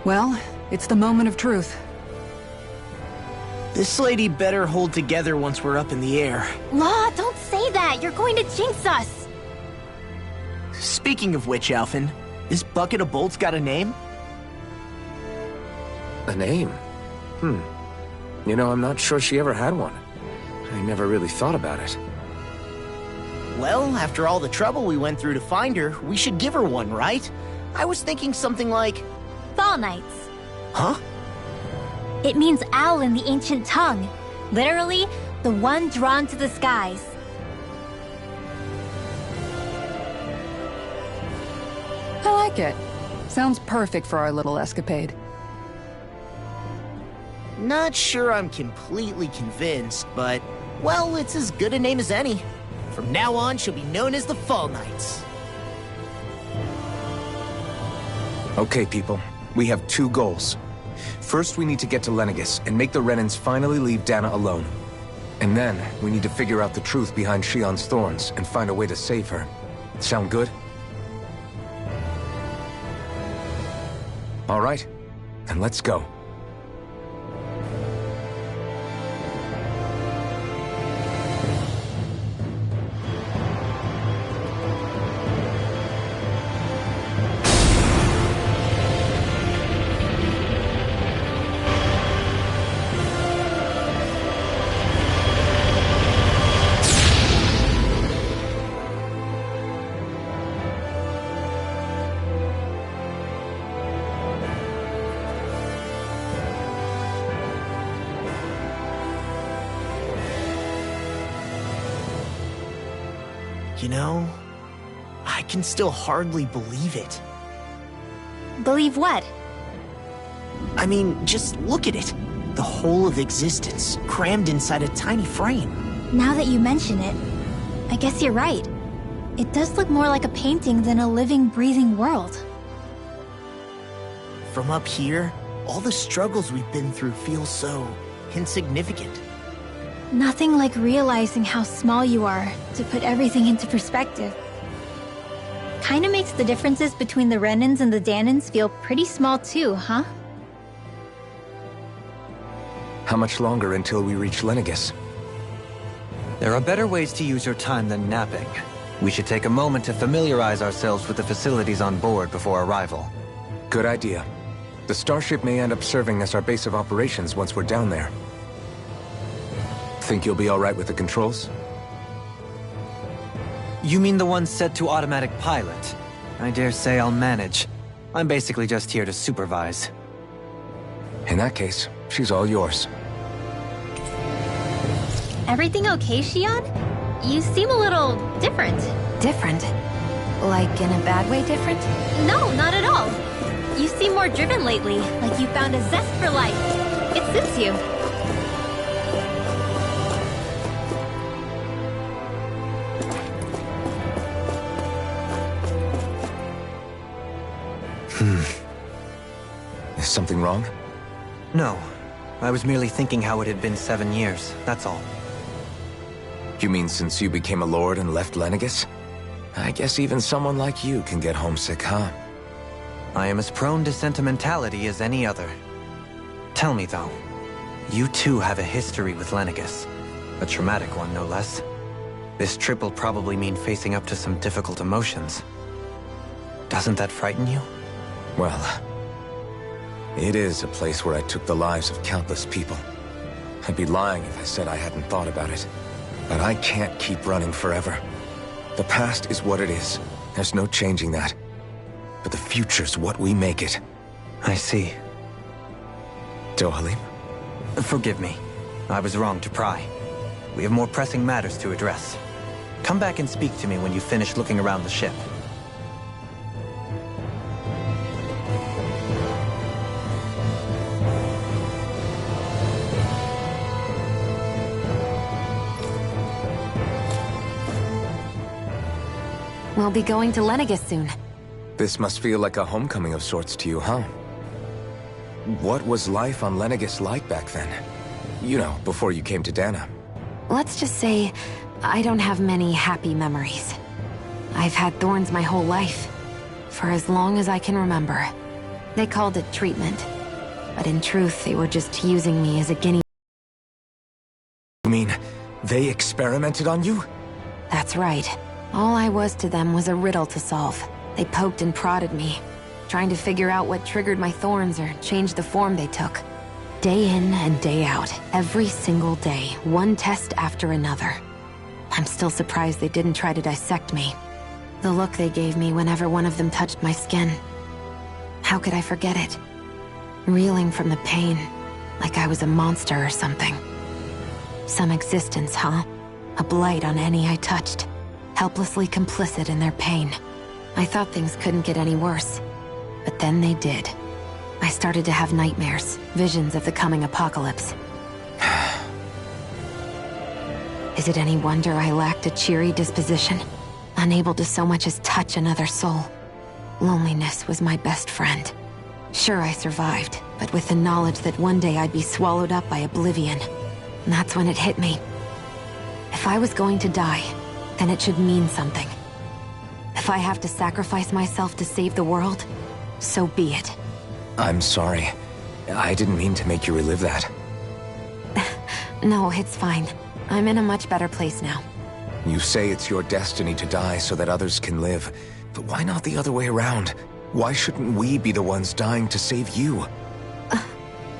Well, it's the moment of truth. This lady better hold together once we're up in the air. Law, don't say that! You're going to jinx us! Speaking of which, Alphen, this bucket of bolts got a name? A name? You know, I'm not sure she ever had one. I never really thought about it. Well, after all the trouble we went through to find her, we should give her one, right? I was thinking something like... Fall Knights. Huh? It means owl in the ancient tongue. Literally, the one drawn to the skies. I like it. Sounds perfect for our little escapade. Not sure I'm completely convinced, but... well, it's as good a name as any. From now on, she'll be known as the Fall Knights. Okay, people. We have two goals. First, we need to get to Lenegis and make the Renans finally leave Dana alone. And then, we need to figure out the truth behind Shion's thorns and find a way to save her. Sound good? All right, then let's go. You know, I can still hardly believe it. Believe what? I mean, just look at it. The whole of existence, crammed inside a tiny frame. Now that you mention it, I guess you're right. It does look more like a painting than a living, breathing world. From up here, all the struggles we've been through feel so insignificant. Nothing like realizing how small you are to put everything into perspective. Kinda makes the differences between the Renans and the Danans feel pretty small too, huh? How much longer until we reach Lenegis? There are better ways to use your time than napping. We should take a moment to familiarize ourselves with the facilities on board before arrival. Good idea. The starship may end up serving as our base of operations once we're down there. Think you'll be all right with the controls? You mean the one set to automatic pilot? I dare say I'll manage. I'm basically just here to supervise. In that case, she's all yours. Everything okay, Shion? You seem a little different. Different? Like in a bad way different? No, not at all. You seem more driven lately, like you found a zest for life. It suits you. Is something wrong? No. I was merely thinking how it had been 7 years, that's all. You mean since you became a lord and left Lenegis? I guess even someone like you can get homesick, huh? I am as prone to sentimentality as any other. Tell me though, you too have a history with Lenegis. A traumatic one, no less. This trip will probably mean facing up to some difficult emotions. Doesn't that frighten you? Well, it is a place where I took the lives of countless people. I'd be lying if I said I hadn't thought about it. But I can't keep running forever. The past is what it is. There's no changing that. But the future's what we make it. I see. Dohalim? Forgive me. I was wrong to pry. We have more pressing matters to address. Come back and speak to me when you finish looking around the ship. We'll be going to Lenegis soon. This must feel like a homecoming of sorts to you, huh? What was life on Lenegis like back then? You know, before you came to Dana. Let's just say, I don't have many happy memories. I've had thorns my whole life. For as long as I can remember. They called it treatment. But in truth, they were just using me as a guinea. You mean, they experimented on you? That's right. All I was to them was a riddle to solve. They poked and prodded me, trying to figure out what triggered my thorns or changed the form they took. Day in and day out, every single day, one test after another. I'm still surprised they didn't try to dissect me. The look they gave me whenever one of them touched my skin. How could I forget it? Reeling from the pain, like I was a monster or something. Some existence, huh? A blight on any I touched, helplessly complicit in their pain. I thought things couldn't get any worse, but then they did. I started to have nightmares, visions of the coming apocalypse. Is it any wonder I lacked a cheery disposition, unable to so much as touch another soul? Loneliness was my best friend. Sure, I survived, but with the knowledge that one day I'd be swallowed up by oblivion. And that's when it hit me. If I was going to die, then it should mean something. If I have to sacrifice myself to save the world, so be it. I'm sorry. I didn't mean to make you relive that. No, it's fine. I'm in a much better place now. You say it's your destiny to die so that others can live. But why not the other way around? Why shouldn't we be the ones dying to save you?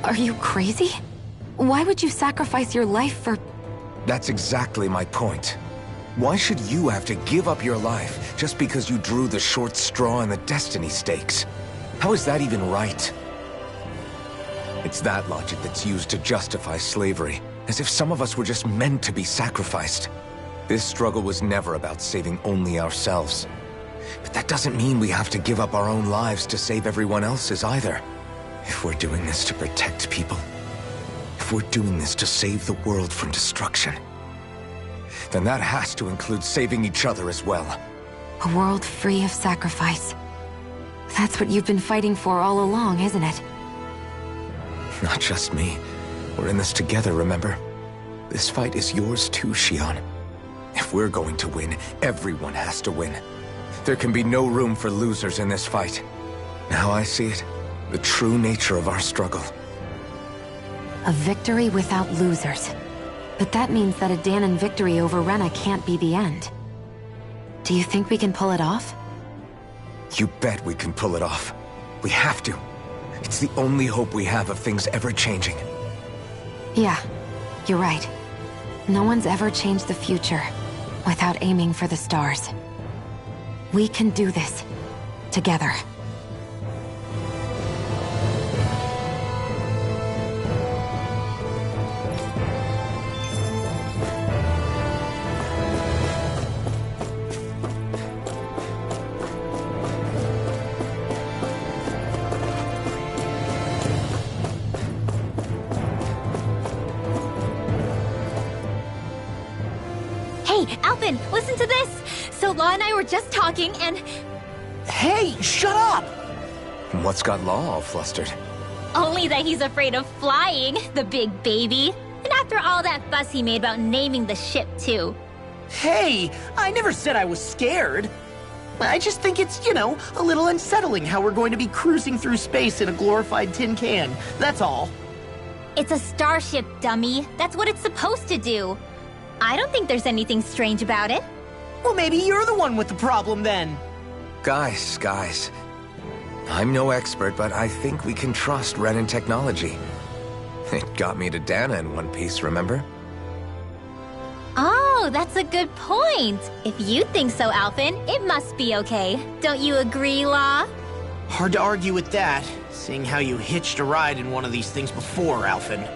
Are you crazy? Why would you sacrifice your life for... That's exactly my point. Why should you have to give up your life just because you drew the short straw in the destiny stakes? How is that even right? It's that logic that's used to justify slavery, as if some of us were just meant to be sacrificed. This struggle was never about saving only ourselves. But that doesn't mean we have to give up our own lives to save everyone else's either. If we're doing this to protect people, if we're doing this to save the world from destruction, then that has to include saving each other as well. A world free of sacrifice. That's what you've been fighting for all along, isn't it? Not just me. We're in this together, remember? This fight is yours too, Xion. If we're going to win, everyone has to win. There can be no room for losers in this fight. Now I see it. The true nature of our struggle. A victory without losers. But that means that a Danon victory over Rena can't be the end. Do you think we can pull it off? You bet we can pull it off. We have to. It's the only hope we have of things ever changing. Yeah, you're right. No one's ever changed the future without aiming for the stars. We can do this. Together. Hey, Alvin, listen to this! So Law and I were just talking and... Hey, shut up! What's got Law all flustered? Only that he's afraid of flying, the big baby. And after all that fuss he made about naming the ship, too. Hey, I never said I was scared. I just think it's, a little unsettling how we're going to be cruising through space in a glorified tin can. That's all. It's a starship, dummy. That's what it's supposed to do. I don't think there's anything strange about it. Well, maybe you're the one with the problem then. Guys. I'm no expert, but I think we can trust Renan technology. It got me to Dana in one piece, remember? Oh, that's a good point. If you think so, Alvin, it must be okay. Don't you agree, Law? Hard to argue with that, seeing how you hitched a ride in one of these things before, Alvin.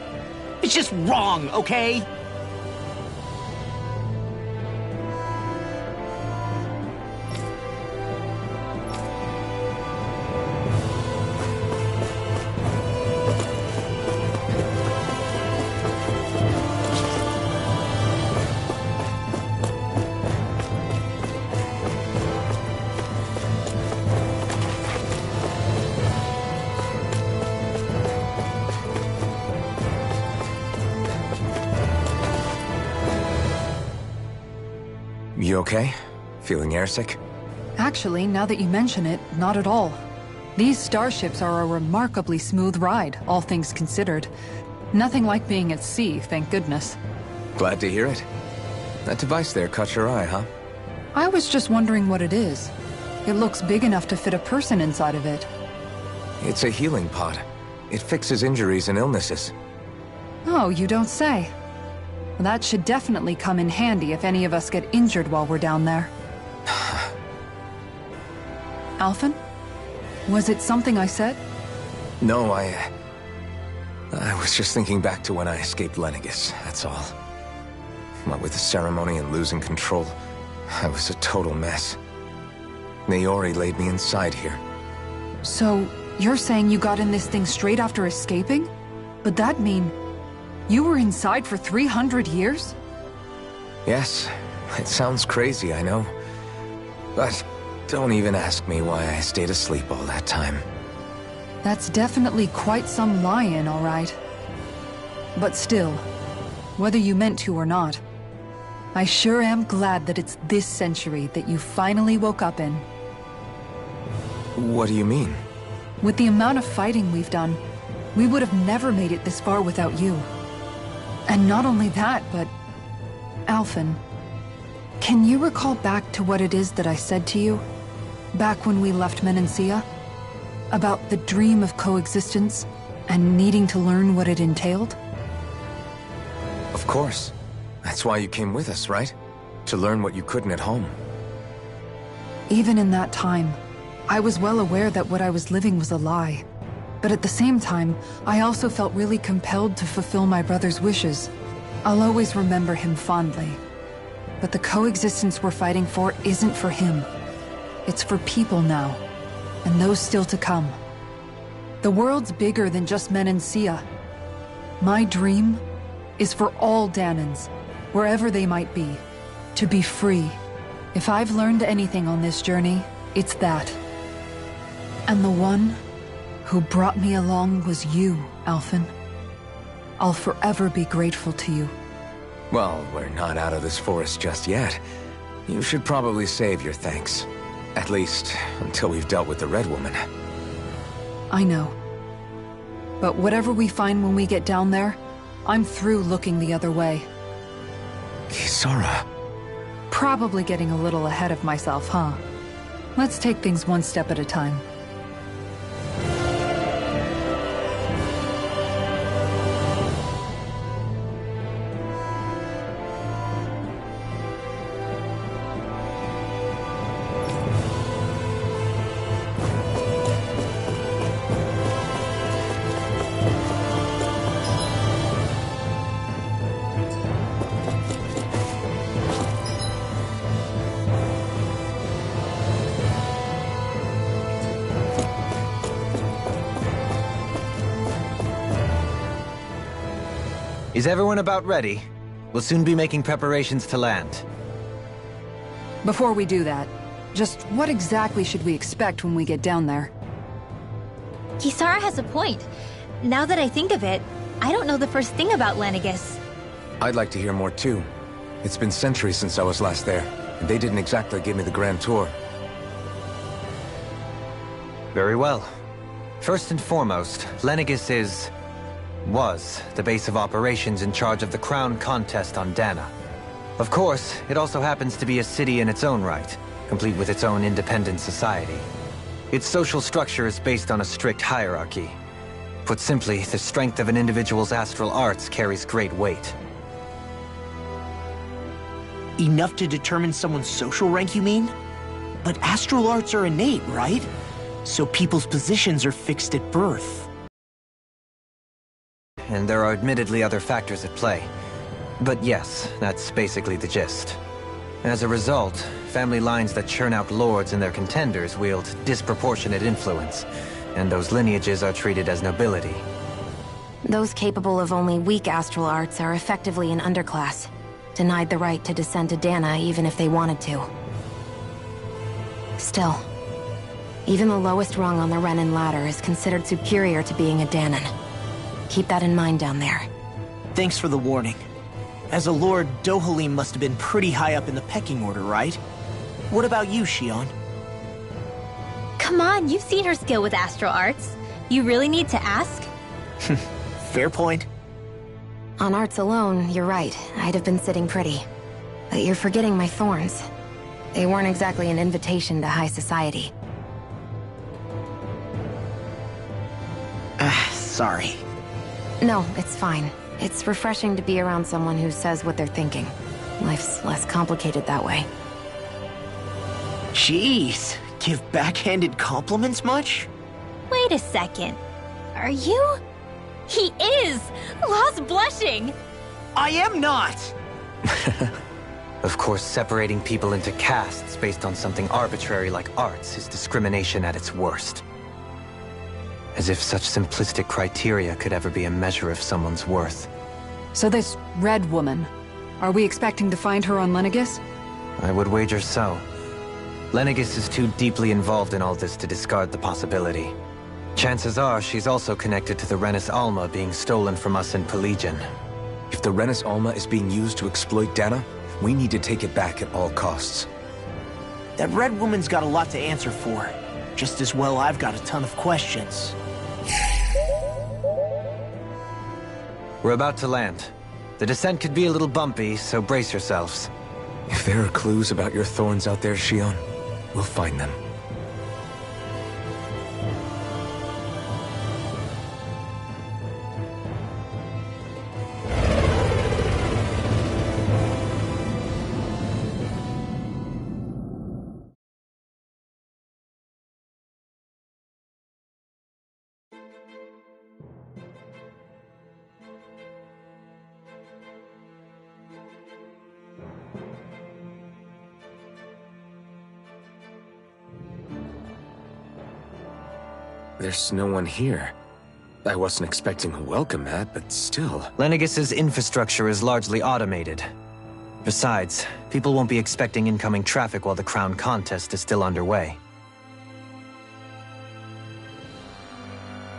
It's just wrong, okay? You okay? Feeling airsick? Actually, now that you mention it, not at all. These starships are a remarkably smooth ride, all things considered. Nothing like being at sea, thank goodness. Glad to hear it. That device there caught your eye, huh? I was just wondering what it is. It looks big enough to fit a person inside of it. It's a healing pod. It fixes injuries and illnesses. Oh, you don't say. Well, that should definitely come in handy if any of us get injured while we're down there. Alphen? Was it something I said? No, I was just thinking back to when I escaped Lenegis, that's all. What with the ceremony and losing control, I was a total mess. Naori laid me inside here. So, you're saying you got in this thing straight after escaping? But that'd mean you were inside for 300 years? Yes, it sounds crazy, I know. But don't even ask me why I stayed asleep all that time. That's definitely quite some lie-in, all right. But still, whether you meant to or not, I sure am glad that it's this century that you finally woke up in. What do you mean? With the amount of fighting we've done, we would have never made it this far without you. And not only that, but... Alphen, can you recall back to what it is that I said to you? Back when we left Menancia? About the dream of coexistence, and needing to learn what it entailed? Of course. That's why you came with us, right? To learn what you couldn't at home. Even in that time, I was well aware that what I was living was a lie. But at the same time, I also felt really compelled to fulfill my brother's wishes. I'll always remember him fondly. But the coexistence we're fighting for isn't for him. It's for people now, and those still to come. The world's bigger than just Menancia. My dream is for all Danans, wherever they might be, to be free. If I've learned anything on this journey, it's that. And the one who brought me along was you, Alphen. I'll forever be grateful to you. Well, we're not out of this forest just yet. You should probably save your thanks. At least, until we've dealt with the Red Woman. I know. But whatever we find when we get down there, I'm through looking the other way. Kisara. Probably getting a little ahead of myself, huh? Let's take things one step at a time. Is everyone about ready? We'll soon be making preparations to land. Before we do that, just what exactly should we expect when we get down there? Kisara has a point. Now that I think of it, I don't know the first thing about Lenegis. I'd like to hear more too. It's been centuries since I was last there, and they didn't exactly give me the grand tour. Very well. First and foremost, Lenegis was the base of operations in charge of the crown contest on Dana. Of course, it also happens to be a city in its own right, complete with its own independent society. Its social structure is based on a strict hierarchy. Put simply, the strength of an individual's astral arts carries great weight. Enough to determine someone's social rank, you mean? But astral arts are innate, right? So people's positions are fixed at birth. And there are admittedly other factors at play. But yes, that's basically the gist. As a result, family lines that churn out lords and their contenders wield disproportionate influence, and those lineages are treated as nobility. Those capable of only weak astral arts are effectively an underclass, denied the right to descend to Dana even if they wanted to. Still, even the lowest rung on the Renin ladder is considered superior to being a Danan. Keep that in mind down there. Thanks for the warning. As a lord, Dohalim must have been pretty high up in the pecking order, right? What about you, Shion? Come on, you've seen her skill with astral arts. You really need to ask? Fair point. On arts alone, you're right. I'd have been sitting pretty. But you're forgetting my thorns. They weren't exactly an invitation to high society. Sorry. No, it's fine. It's refreshing to be around someone who says what they're thinking. Life's less complicated that way. Jeez, give backhanded compliments much? Wait a second. Are you? He is! Lost blushing! I am not! Of course, separating people into castes based on something arbitrary like arts is discrimination at its worst. As if such simplistic criteria could ever be a measure of someone's worth. So this Red Woman, are we expecting to find her on Lenegis? I would wager so. Lenegis is too deeply involved in all this to discard the possibility. Chances are she's also connected to the Renis Alma being stolen from us in Pelegion. If the Renis Alma is being used to exploit Dana, we need to take it back at all costs. That Red Woman's got a lot to answer for. Just as well I've got a ton of questions. We're about to land. The descent could be a little bumpy, so brace yourselves. If there are clues about your thorns out there, Shion, we'll find them. There's no one here. I wasn't expecting a welcome mat, but still. Lenegis's infrastructure is largely automated. Besides, people won't be expecting incoming traffic while the crown contest is still underway.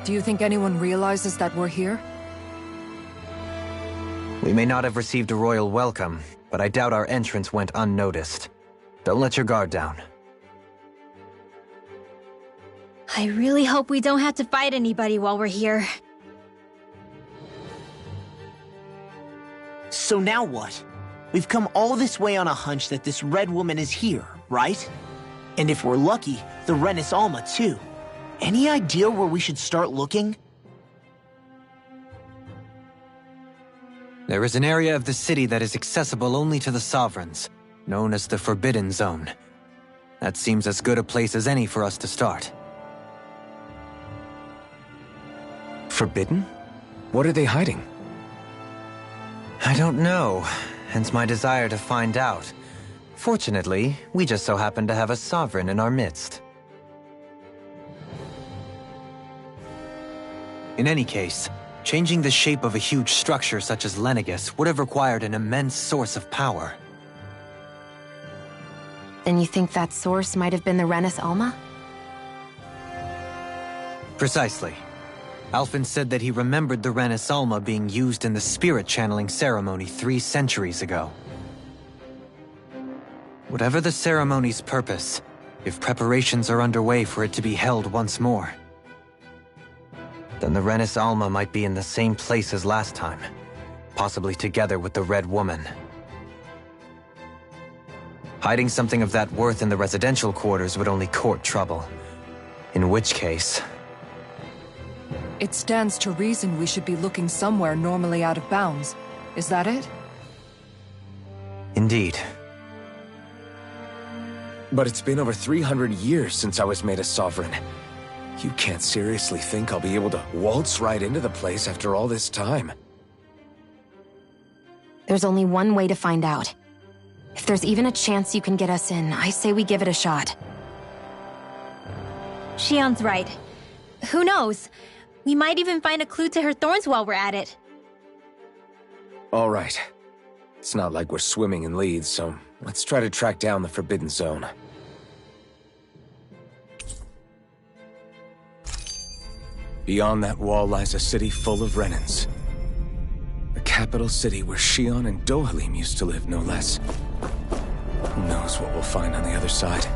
Do you think anyone realizes that we're here? We may not have received a royal welcome, but I doubt our entrance went unnoticed. Don't let your guard down. I really hope we don't have to fight anybody while we're here. So now what? We've come all this way on a hunch that this Red Woman is here, right? And if we're lucky, the Renis Alma too. Any idea where we should start looking? There is an area of the city that is accessible only to the Sovereigns, known as the Forbidden Zone. That seems as good a place as any for us to start. Forbidden? What are they hiding? I don't know, hence my desire to find out. Fortunately, we just so happen to have a sovereign in our midst. In any case, changing the shape of a huge structure such as Lenegis would have required an immense source of power. Then you think that source might have been the Renis Alma? Precisely. Alphen said that he remembered the Renis Alma being used in the spirit channeling ceremony 3 centuries ago. Whatever the ceremony's purpose, if preparations are underway for it to be held once more, then the Renis Alma might be in the same place as last time, possibly together with the Red Woman. Hiding something of that worth in the residential quarters would only court trouble. In which case... It stands to reason we should be looking somewhere normally out of bounds. Is that it? Indeed. But it's been over 300 years since I was made a sovereign. You can't seriously think I'll be able to waltz right into the place after all this time. There's only one way to find out. If there's even a chance you can get us in, I say we give it a shot. Shion's right. Who knows? We might even find a clue to her thorns while we're at it. All right. It's not like we're swimming in leads, so let's try to track down the Forbidden Zone. Beyond that wall lies a city full of Renins. The capital city where Shion and Dohalim used to live, no less. Who knows what we'll find on the other side?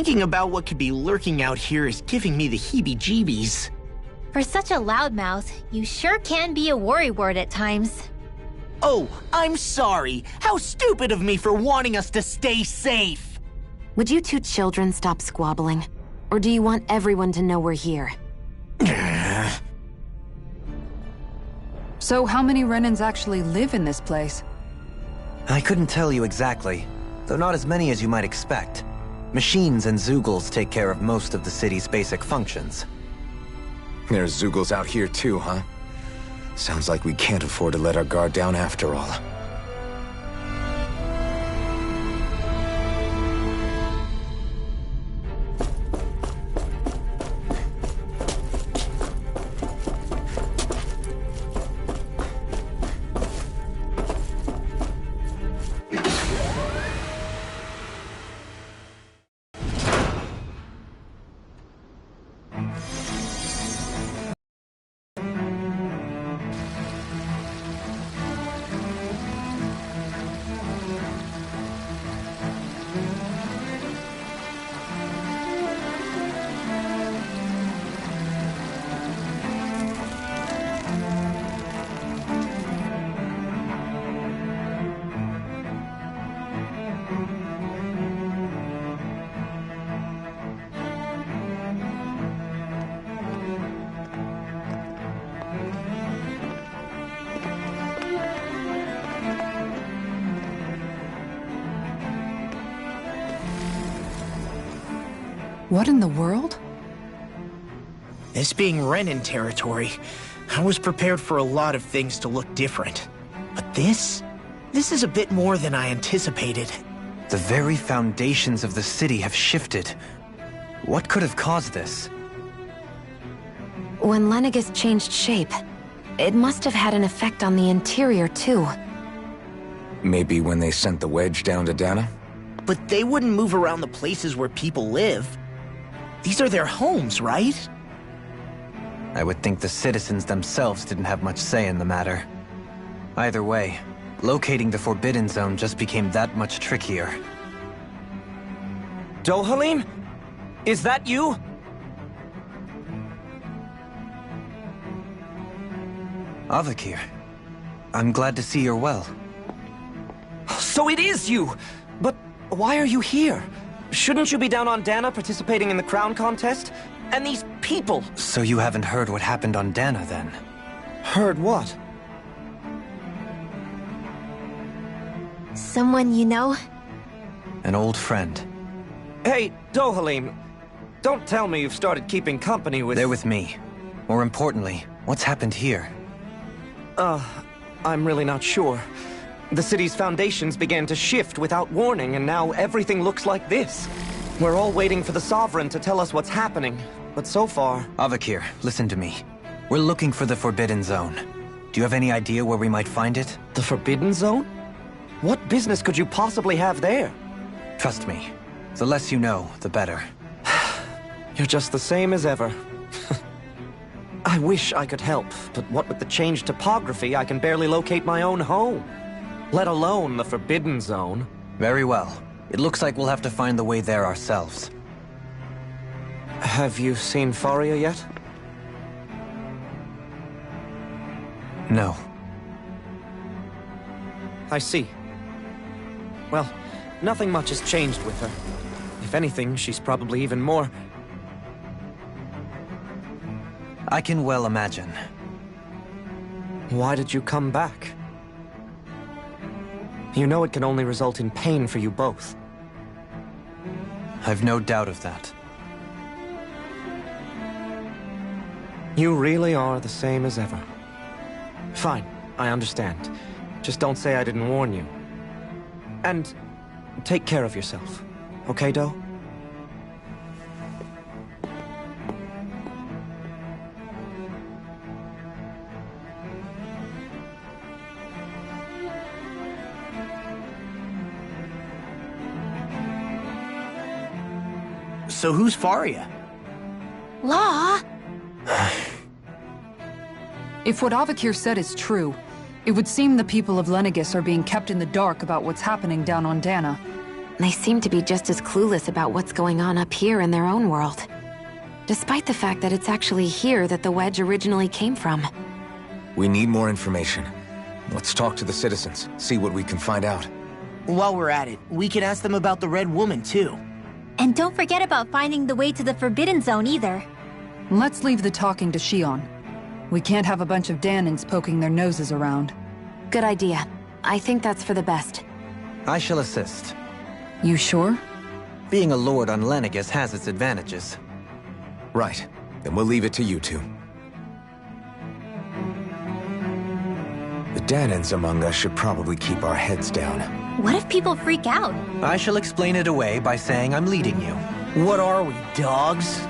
Thinking about what could be lurking out here is giving me the heebie-jeebies. For such a loudmouth, you sure can be a worrywart at times. Oh, I'm sorry. How stupid of me for wanting us to stay safe. Would you two children stop squabbling? Or do you want everyone to know we're here? So how many Renans actually live in this place? I couldn't tell you exactly, though not as many as you might expect. Machines and Zeugles take care of most of the city's basic functions. There's Zeugles out here too, huh? Sounds like we can't afford to let our guard down after all. What in the world? This being Renan territory, I was prepared for a lot of things to look different. But this is a bit more than I anticipated. The very foundations of the city have shifted. What could have caused this? When Lenegis changed shape, it must have had an effect on the interior too. Maybe when they sent the wedge down to Dana? But they wouldn't move around the places where people live. These are their homes, right? I would think the citizens themselves didn't have much say in the matter. Either way, locating the Forbidden Zone just became that much trickier. Dohalim? Is that you? Avakir, I'm glad to see you're well. So it is you! But why are you here? Shouldn't you be down on Dana participating in the crown contest? And these people! So you haven't heard what happened on Dana, then? Heard what? Someone you know? An old friend. Hey, Dohalim, don't tell me you've started keeping company with... They're with me. More importantly, what's happened here? I'm really not sure. The city's foundations began to shift without warning, and now everything looks like this. We're all waiting for the Sovereign to tell us what's happening, but so far... Avakir, listen to me. We're looking for the Forbidden Zone. Do you have any idea where we might find it? The Forbidden Zone? What business could you possibly have there? Trust me. The less you know, the better. You're just the same as ever. I wish I could help, but what with the changed topography, I can barely locate my own home. Let alone the Forbidden Zone. Very well. It looks like we'll have to find the way there ourselves. Have you seen Faria yet? No. I see. Well, nothing much has changed with her. If anything, she's probably even more... I can well imagine. Why did you come back? You know it can only result in pain for you both. I've no doubt of that. You really are the same as ever. Fine, I understand. Just don't say I didn't warn you. And take care of yourself. Okay, Do? So who's Faria? Law? If what Avakir said is true, it would seem the people of Lenegis are being kept in the dark about what's happening down on Dana. They seem to be just as clueless about what's going on up here in their own world. Despite the fact that it's actually here that the wedge originally came from. We need more information. Let's talk to the citizens, see what we can find out. While we're at it, we can ask them about the Red Woman, too. And don't forget about finding the way to the Forbidden Zone either. Let's leave the talking to Shion. We can't have a bunch of Danins poking their noses around. Good idea. I think that's for the best. I shall assist. You sure? Being a lord on Lenegis has its advantages. Right. Then we'll leave it to you two. The Danins among us should probably keep our heads down. What if people freak out? I shall explain it away by saying I'm leading you. What are we, dogs?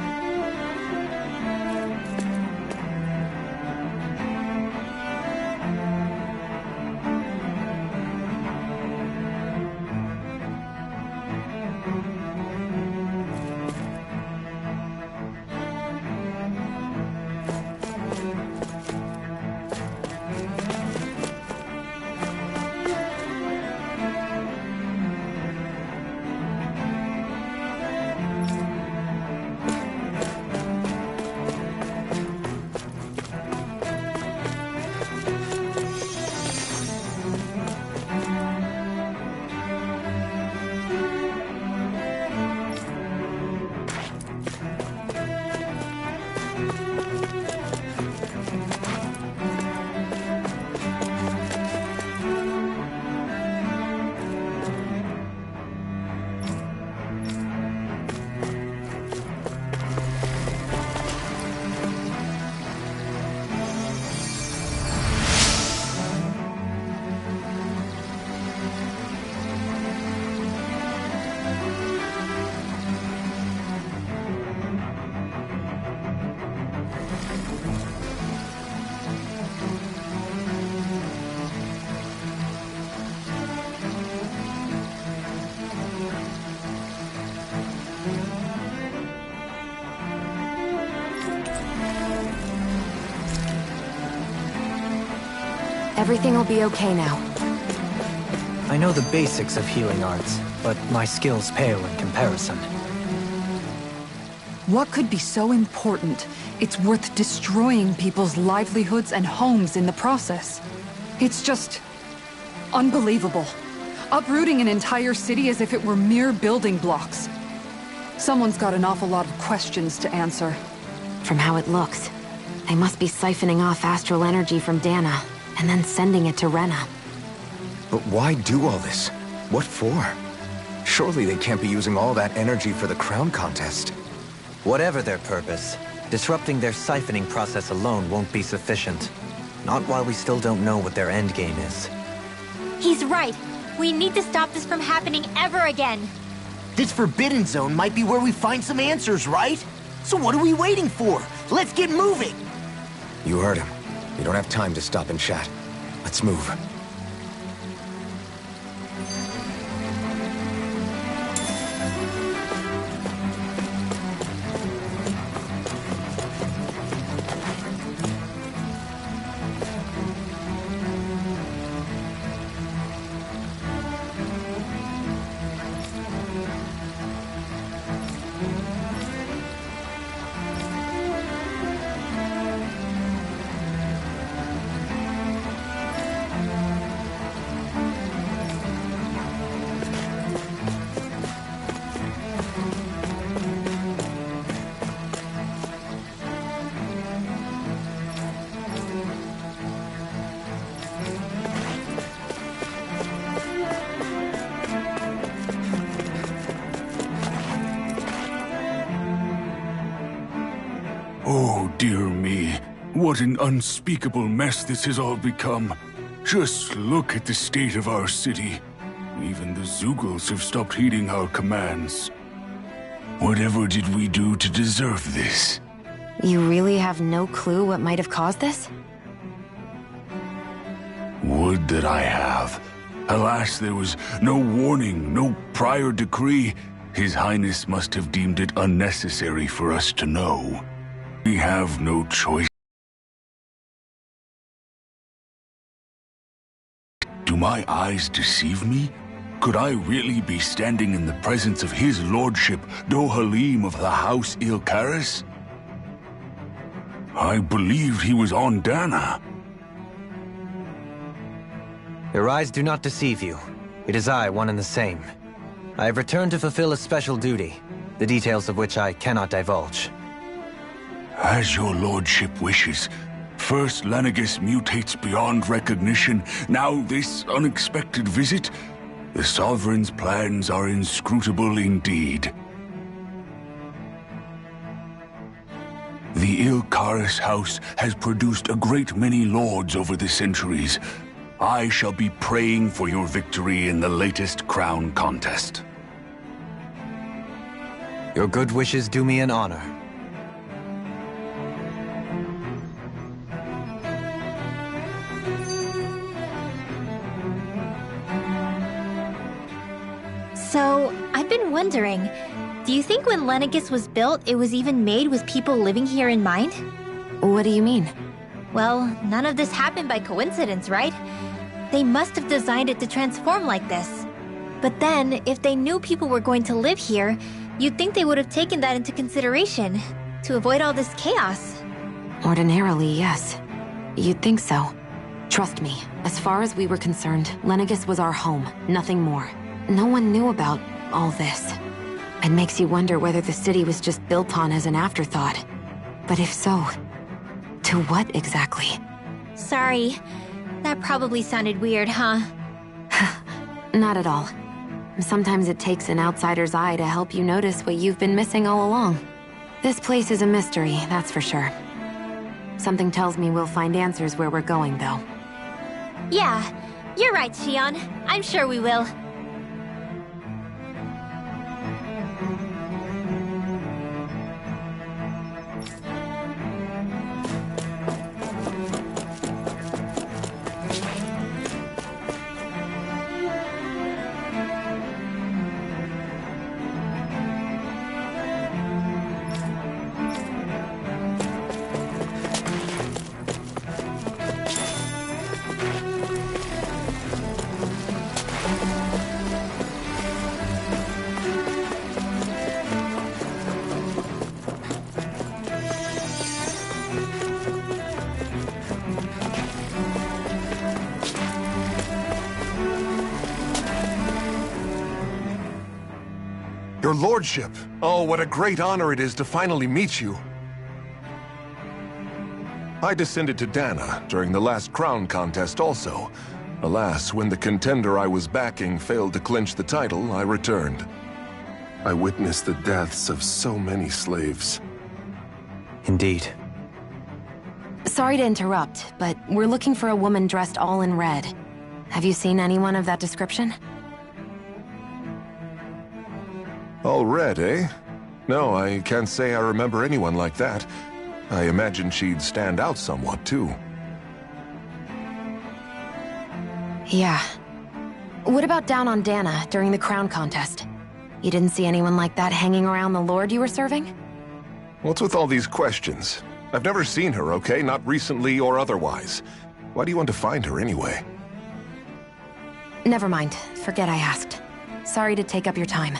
Everything will be okay now. I know the basics of healing arts, but my skills pale in comparison. What could be so important? It's worth destroying people's livelihoods and homes in the process. It's just unbelievable. Uprooting an entire city as if it were mere building blocks. Someone's got an awful lot of questions to answer. From how it looks, they must be siphoning off astral energy from Dana, and then sending it to Rena. But why do all this? What for? Surely they can't be using all that energy for the crown contest. Whatever their purpose, disrupting their siphoning process alone won't be sufficient. Not while we still don't know what their endgame is. He's right. We need to stop this from happening ever again. This Forbidden Zone might be where we find some answers, right? So what are we waiting for? Let's get moving! You heard him. We don't have time to stop and chat. Let's move. Oh, dear me. What an unspeakable mess this has all become. Just look at the state of our city. Even the Zeugles have stopped heeding our commands. Whatever did we do to deserve this? You really have no clue what might have caused this? Would that I have. Alas, there was no warning, no prior decree. His Highness must have deemed it unnecessary for us to know. We have no choice. Do my eyes deceive me? Could I really be standing in the presence of his lordship, Dohalim of the House Ilkaris? I believed he was on Dana. Your eyes do not deceive you. It is I, one and the same. I have returned to fulfill a special duty, the details of which I cannot divulge. As your lordship wishes. First Lenegis mutates beyond recognition, now this unexpected visit. The Sovereign's plans are inscrutable indeed. The Ilkaris house has produced a great many lords over the centuries. I shall be praying for your victory in the latest crown contest. Your good wishes do me an honor. So, I've been wondering, do you think when Lenegis was built, it was even made with people living here in mind? What do you mean? Well, none of this happened by coincidence, right? They must have designed it to transform like this. But then, if they knew people were going to live here, you'd think they would have taken that into consideration, to avoid all this chaos. Ordinarily, yes. You'd think so. Trust me, as far as we were concerned, Lenegis was our home, nothing more. No one knew about all this. It makes you wonder whether the city was just built on as an afterthought. But if so, to what exactly? Sorry. That probably sounded weird, huh? Not at all. Sometimes it takes an outsider's eye to help you notice what you've been missing all along. This place is a mystery, that's for sure. Something tells me we'll find answers where we're going, though. Yeah, you're right, Shion. I'm sure we will. Your lordship! Oh, what a great honor it is to finally meet you. I descended to Dana during the last crown contest also. Alas, when the contender I was backing failed to clinch the title, I returned. I witnessed the deaths of so many slaves. Indeed. Sorry to interrupt, but we're looking for a woman dressed all in red. Have you seen anyone of that description? All red, eh? No, I can't say I remember anyone like that. I imagine she'd stand out somewhat, too. Yeah. What about down on Dana during the crown contest? You didn't see anyone like that hanging around the lord you were serving? What's with all these questions? I've never seen her, okay? Not recently or otherwise. Why do you want to find her anyway? Never mind. Forget I asked. Sorry to take up your time.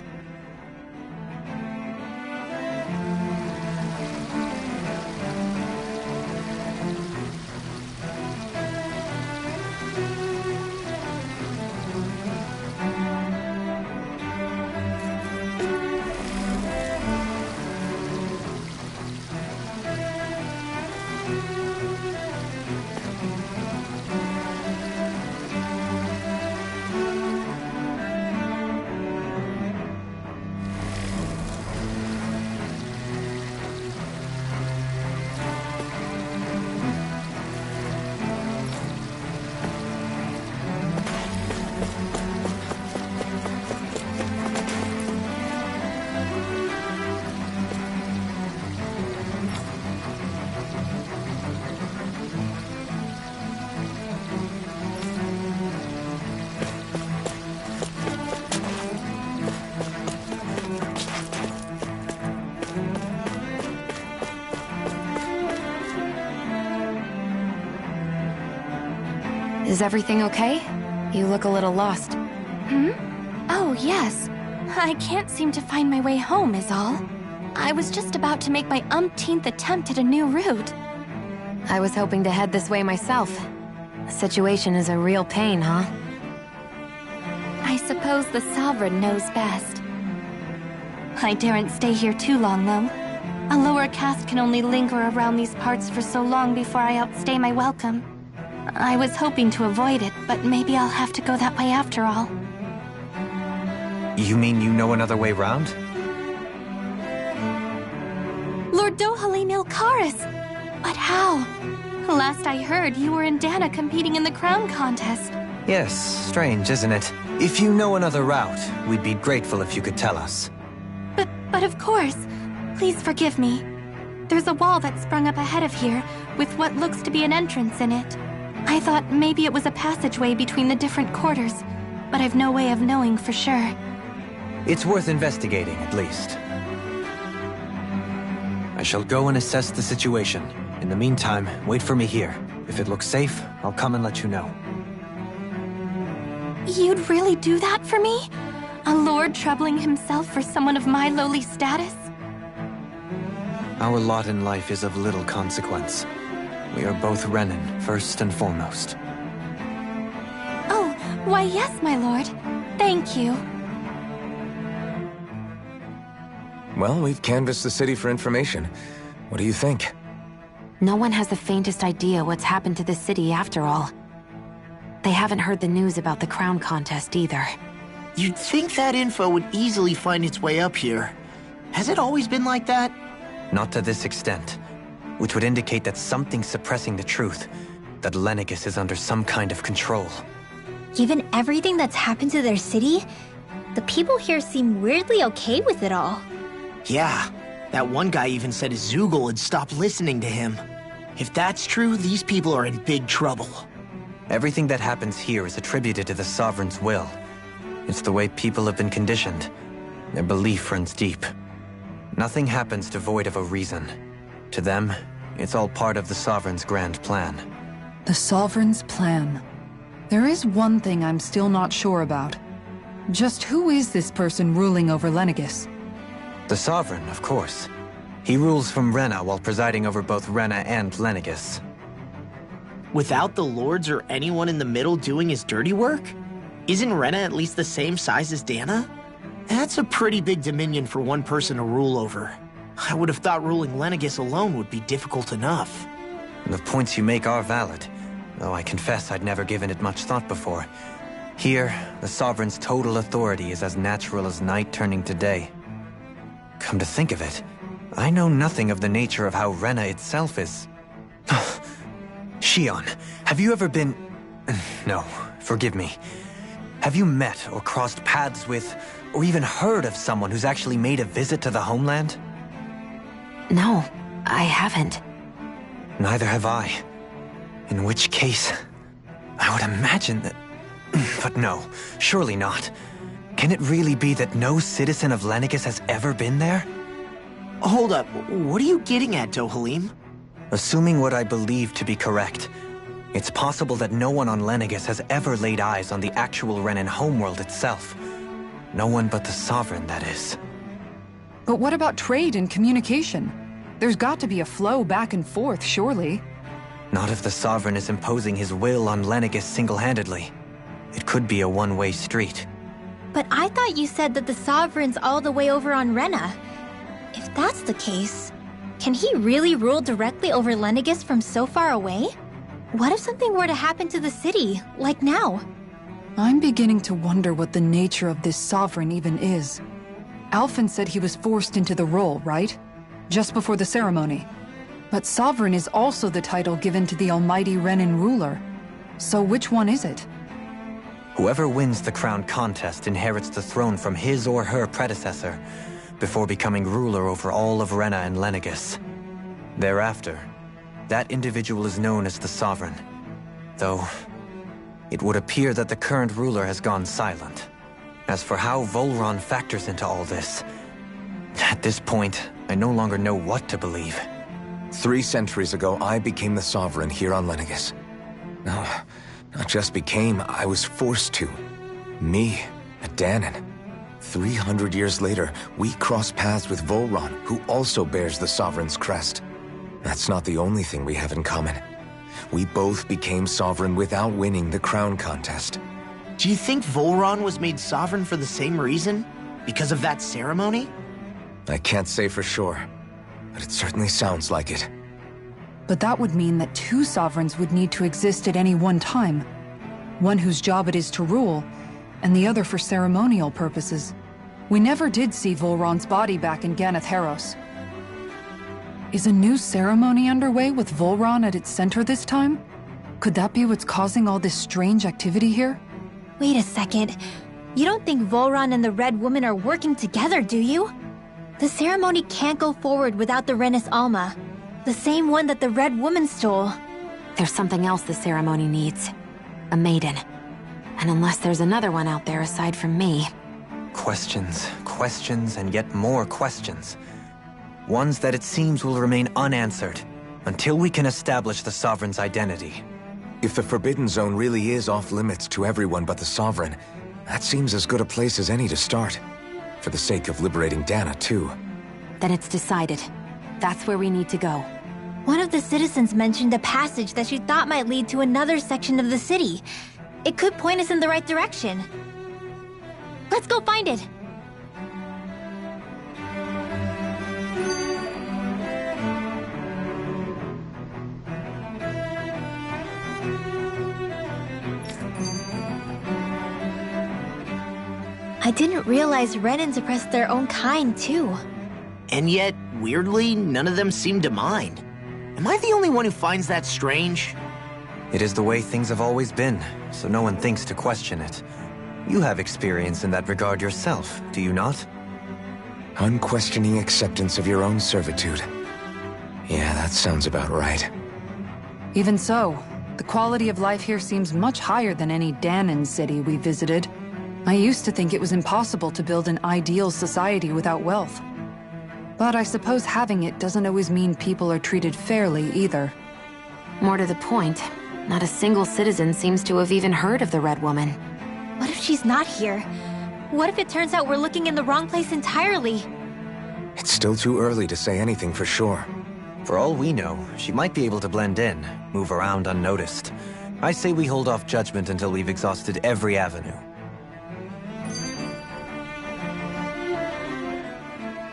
Is everything okay? You look a little lost. Oh, yes. I can't seem to find my way home, is all. I was just about to make my umpteenth attempt at a new route. I was hoping to head this way myself. The situation is a real pain, huh? I suppose the Sovereign knows best. I daren't stay here too long, though. A lower caste can only linger around these parts for so long before I outstay my welcome. I was hoping to avoid it, but maybe I'll have to go that way after all. You mean you know another way round? Lord Dohalim Ilkaris! But how? Last I heard, you were in Dana competing in the crown contest. Yes, strange, isn't it? If you know another route, we'd be grateful if you could tell us. But of course. Please forgive me. There's a wall that sprung up ahead of here, with what looks to be an entrance in it. I thought maybe it was a passageway between the different quarters, but I've no way of knowing for sure. It's worth investigating, at least. I shall go and assess the situation. In the meantime, wait for me here. If it looks safe, I'll come and let you know. You'd really do that for me? A lord troubling himself for someone of my lowly status? Our lot in life is of little consequence. We are both Renan, first and foremost. Oh, why yes, my lord. Thank you. Well, we've canvassed the city for information. What do you think? No one has the faintest idea what's happened to the city after all. They haven't heard the news about the crown contest either. You'd think that info would easily find its way up here. Has it always been like that? Not to this extent, which would indicate that something's suppressing the truth, that Lenegis is under some kind of control. Given everything that's happened to their city, the people here seem weirdly okay with it all. Yeah, that one guy even said his Zoogle had stopped listening to him. If that's true, these people are in big trouble. Everything that happens here is attributed to the Sovereign's will. It's the way people have been conditioned. Their belief runs deep. Nothing happens devoid of a reason. To them, it's all part of the Sovereign's grand plan. The Sovereign's plan. There is one thing I'm still not sure about. Just who is this person ruling over Lenegis? The Sovereign, of course. He rules from Rena while presiding over both Rena and Lenegis. Without the lords or anyone in the middle doing his dirty work? Isn't Rena at least the same size as Dana? That's a pretty big dominion for one person to rule over. I would have thought ruling Lenegis alone would be difficult enough. The points you make are valid, though I confess I'd never given it much thought before. Here, the Sovereign's total authority is as natural as night turning to day. Come to think of it, I know nothing of the nature of how Rena itself is. Shion, have you ever been... No, forgive me. Have you met or crossed paths with, or even heard of someone who's actually made a visit to the homeland? No, I haven't. Neither have I. In which case, I would imagine that... But no, surely not. Can it really be that no citizen of Lenegis has ever been there? Hold up, what are you getting at, Dohalim? Assuming what I believe to be correct, it's possible that no one on Lenegis has ever laid eyes on the actual Renan homeworld itself. No one but the Sovereign, that is. But what about trade and communication? There's got to be a flow back and forth, surely. Not if the Sovereign is imposing his will on Lenegis single-handedly. It could be a one-way street. But I thought you said that the Sovereign's all the way over on Rena. If that's the case, can he really rule directly over Lenegis from so far away? What if something were to happen to the city, like now? I'm beginning to wonder what the nature of this Sovereign even is. Alphen said he was forced into the role, right? Just before the ceremony. But Sovereign is also the title given to the almighty Renan ruler. So which one is it? Whoever wins the crown contest inherits the throne from his or her predecessor, before becoming ruler over all of Rena and Lenegis. Thereafter, that individual is known as the Sovereign. Though, it would appear that the current ruler has gone silent. As for how Volron factors into all this, at this point, I no longer know what to believe. 3 centuries ago, I became the Sovereign here on Lenegis. No, not just became, I was forced to. Me At Danon. 300 years later, we cross paths with Volron, who also bears the Sovereign's crest. That's not the only thing we have in common. We both became Sovereign without winning the crown contest. Do you think Volron was made sovereign for the same reason? Because of that ceremony? I can't say for sure, but it certainly sounds like it. But that would mean that two sovereigns would need to exist at any one time. One whose job it is to rule, and the other for ceremonial purposes. We never did see Volron's body back in Ganath Haros. Is a new ceremony underway with Volron at its center this time? Could that be what's causing all this strange activity here? Wait a second. You don't think Volron and the Red Woman are working together, do you? The ceremony can't go forward without the Renis Alma. The same one that the Red Woman stole. There's something else the ceremony needs. A maiden. And unless there's another one out there aside from me... Questions, questions, and yet more questions. Ones that it seems will remain unanswered, until we can establish the Sovereign's identity. If the Forbidden Zone really is off-limits to everyone but the Sovereign, that seems as good a place as any to start. For the sake of liberating Dana, too. Then it's decided. That's where we need to go. One of the citizens mentioned a passage that she thought might lead to another section of the city. It could point us in the right direction. Let's go find it! I didn't realize Renans oppressed their own kind, too. And yet, weirdly, none of them seem to mind. Am I the only one who finds that strange? It is the way things have always been, so no one thinks to question it. You have experience in that regard yourself, do you not? Unquestioning acceptance of your own servitude. Yeah, that sounds about right. Even so, the quality of life here seems much higher than any Danon city we visited. I used to think it was impossible to build an ideal society without wealth. But I suppose having it doesn't always mean people are treated fairly either. More to the point, not a single citizen seems to have even heard of the Red Woman. What if she's not here? What if it turns out we're looking in the wrong place entirely? It's still too early to say anything for sure. For all we know, she might be able to blend in, move around unnoticed. I say we hold off judgment until we've exhausted every avenue.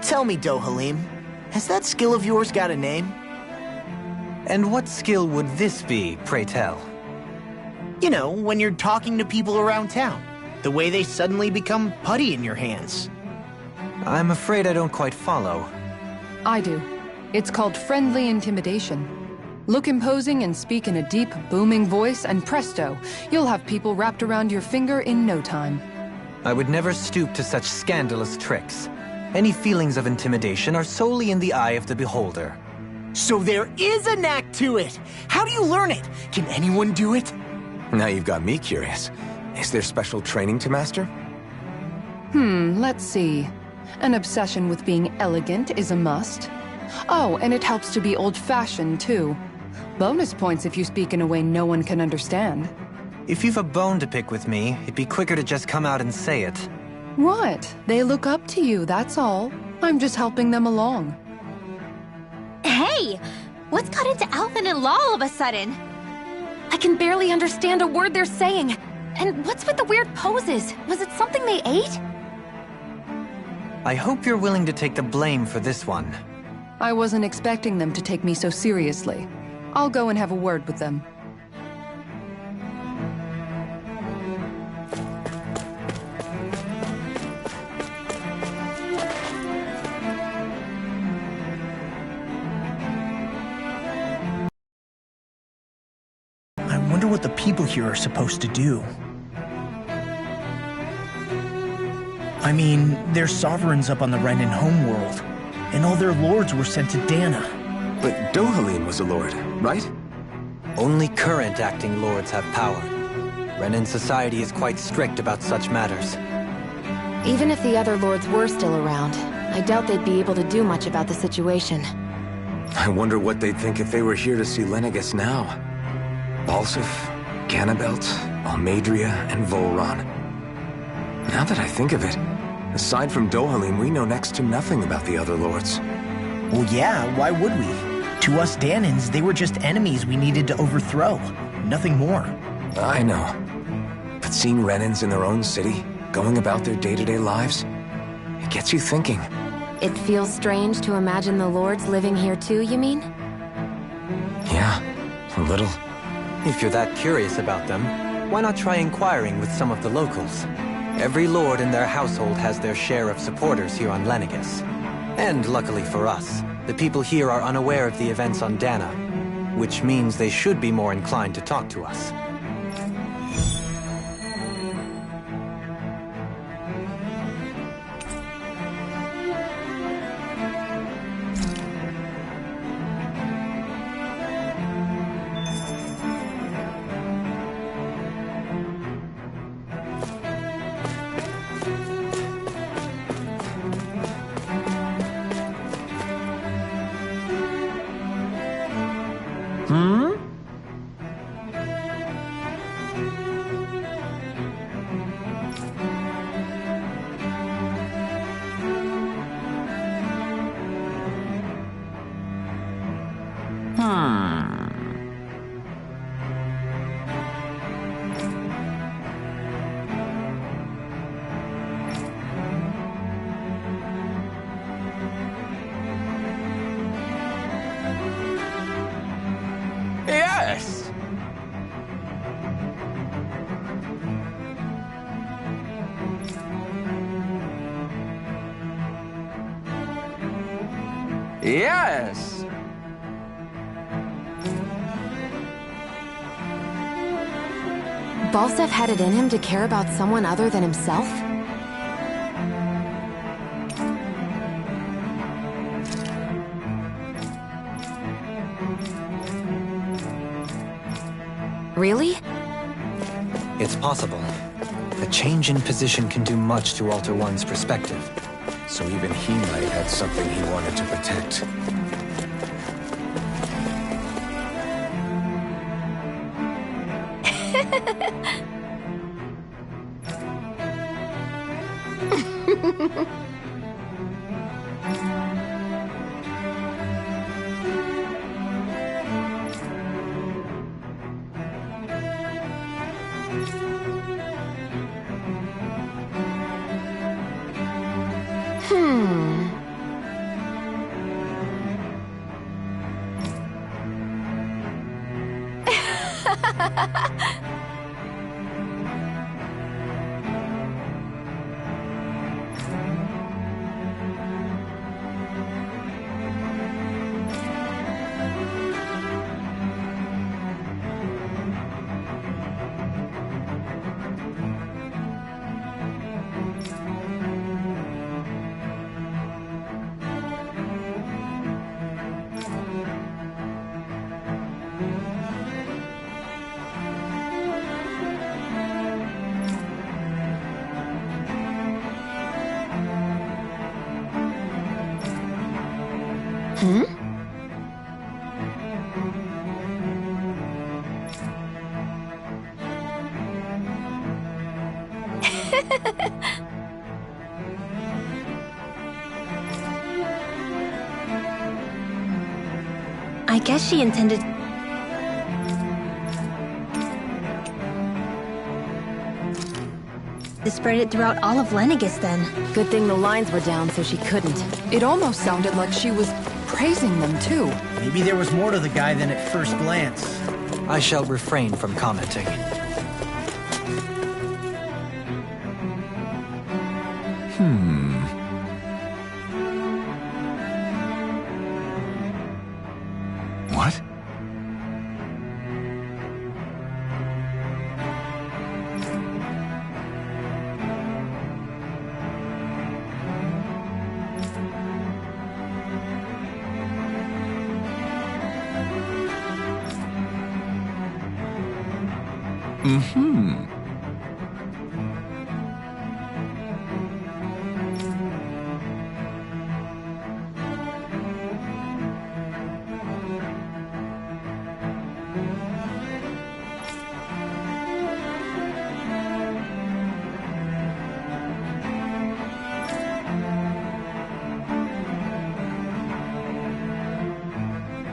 Tell me, Dohalim, has that skill of yours got a name? And what skill would this be, pray tell? You know, when you're talking to people around town. The way they suddenly become putty in your hands. I'm afraid I don't quite follow. I do. It's called friendly intimidation. Look imposing and speak in a deep, booming voice, and presto, you'll have people wrapped around your finger in no time. I would never stoop to such scandalous tricks. Any feelings of intimidation are solely in the eye of the beholder. So there is a knack to it! How do you learn it? Can anyone do it? Now you've got me curious. Is there special training to master? Let's see. An obsession with being elegant is a must. Oh, and it helps to be old-fashioned, too. Bonus points if you speak in a way no one can understand. If you've a bone to pick with me, it'd be quicker to just come out and say it. What? They look up to you, that's all. I'm just helping them along. Hey! What's got into Alvin and Law all of a sudden? I can barely understand a word they're saying. And what's with the weird poses? Was it something they ate? I hope you're willing to take the blame for this one. I wasn't expecting them to take me so seriously. I'll go and have a word with them. I wonder what the people here are supposed to do. I mean, they're sovereigns up on the Renan homeworld, and all their lords were sent to Dana. But Dohalim was a lord, right? Only current acting lords have power. Renan society is quite strict about such matters. Even if the other lords were still around, I doubt they'd be able to do much about the situation. I wonder what they'd think if they were here to see Lenegis now. Balsif, Ganabelt, Almadria, and Volron. Now that I think of it, aside from Dohalim, we know next to nothing about the other lords. Well, yeah, why would we? To us Danans, they were just enemies we needed to overthrow. Nothing more. I know. But seeing Renans in their own city, going about their day-to-day lives, it gets you thinking. It feels strange to imagine the lords living here too, you mean? Yeah, a little. If you're that curious about them, why not try inquiring with some of the locals? Every lord in their household has their share of supporters here on Lenegis. And luckily for us, the people here are unaware of the events on Dana, which means they should be more inclined to talk to us. Yes! Yes! Balsef had it in him to care about someone other than himself? Really? It's possible. A change in position can do much to alter one's perspective. So even he might have had something he wanted to protect. I guess she intended... to spread it throughout all of Lenegis then. Good thing the lines were down so she couldn't. It almost sounded like she was praising them too. Maybe there was more to the guy than at first glance. I shall refrain from commenting. What?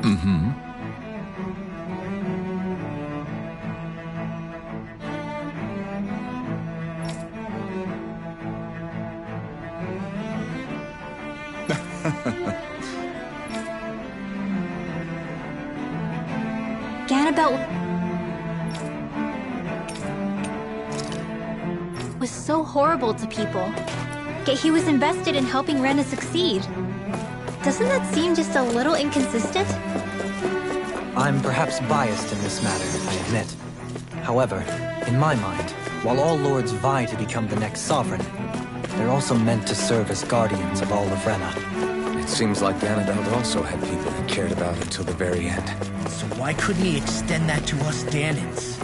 Mm-hmm. Ganabelt was so horrible to people, yet he was invested in helping Rena succeed. Doesn't that seem just a little inconsistent? I'm perhaps biased in this matter, I admit. However, in my mind, while all lords vie to become the next sovereign, they're also meant to serve as guardians of all of Rena. It seems like Ganabelt also had people he cared about until the very end. So why couldn't he extend that to us Danans?